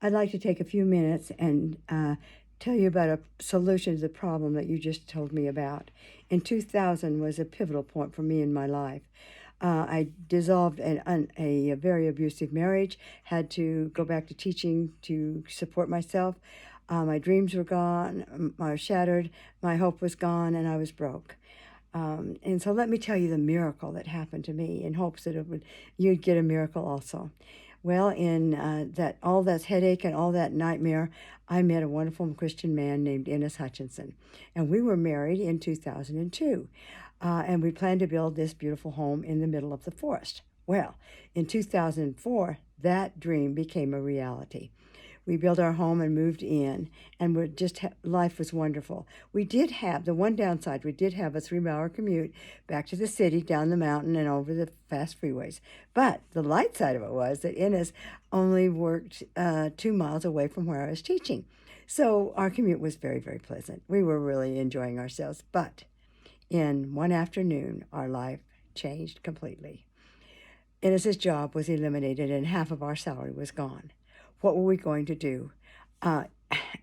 I'd like to take a few minutes and tell you about a solution to the problem that you just told me about. In 2000 was a pivotal point for me in my life. I dissolved a very abusive marriage, had to go back to teaching to support myself. My dreams were gone, I was shattered, my hope was gone, and I was broke. And so let me tell you the miracle that happened to me in hopes that you'd get a miracle also. Well, in that all that headache and all that nightmare, I met a wonderful Christian man named Ennis Hutchinson, and we were married in 2002, and we planned to build this beautiful home in the middle of the forest. Well, in 2004, that dream became a reality. We built our home and moved in, and life was wonderful. We did have the one downside. We did have a 3-hour commute back to the city, down the mountain, and over the fast freeways. But the light side of it was that Ennis only worked 2 miles away from where I was teaching. So our commute was very, very pleasant. We were really enjoying ourselves. But in one afternoon, our life changed completely. Ennis's job was eliminated, and half of our salary was gone. What were we going to do? Uh,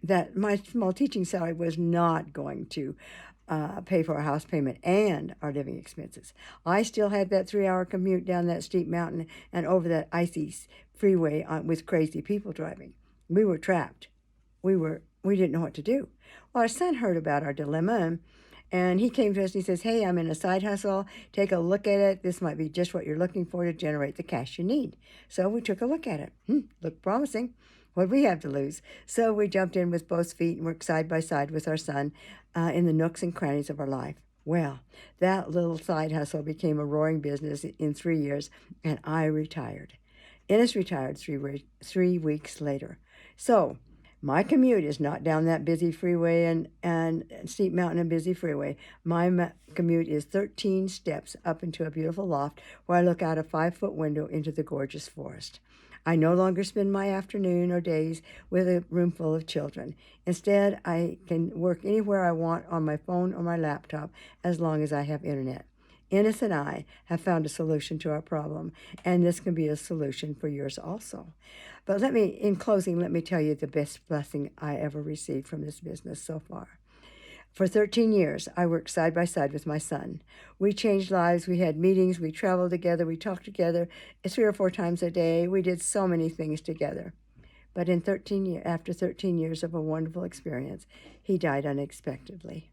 that my small teaching salary was not going to pay for our house payment and our living expenses. I still had that 3-hour commute down that steep mountain and over that icy freeway with crazy people driving. We were trapped. We didn't know what to do. Well, our son heard about our dilemma, and he came to us and he says, "Hey, I'm in a side hustle. Take a look at it. This might be just what you're looking for to generate the cash you need." So we took a look at it. Looked promising. What did we have to lose? So we jumped in with both feet and worked side by side with our son in the nooks and crannies of our life. Well, that little side hustle became a roaring business in 3 years, and I retired. Ennis retired 3 weeks later. So my commute is not down that busy freeway and steep mountain and busy freeway. My commute is 13 steps up into a beautiful loft where I look out a 5-foot window into the gorgeous forest. I no longer spend my afternoon or days with a room full of children. Instead, I can work anywhere I want on my phone or my laptop as long as I have internet. Ennis and I have found a solution to our problem, and this can be a solution for yours also. But in closing, let me tell you the best blessing I ever received from this business so far. For 13 years, I worked side by side with my son. We changed lives, we had meetings, we traveled together, we talked together 3 or 4 times a day. We did so many things together. But after 13 years of a wonderful experience, he died unexpectedly.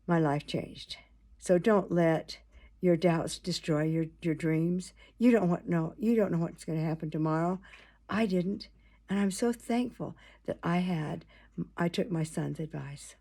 My life changed. So don't let your doubts destroy your dreams. You don't know what's going to happen tomorrow. I didn't, and I'm so thankful that I took my son's advice.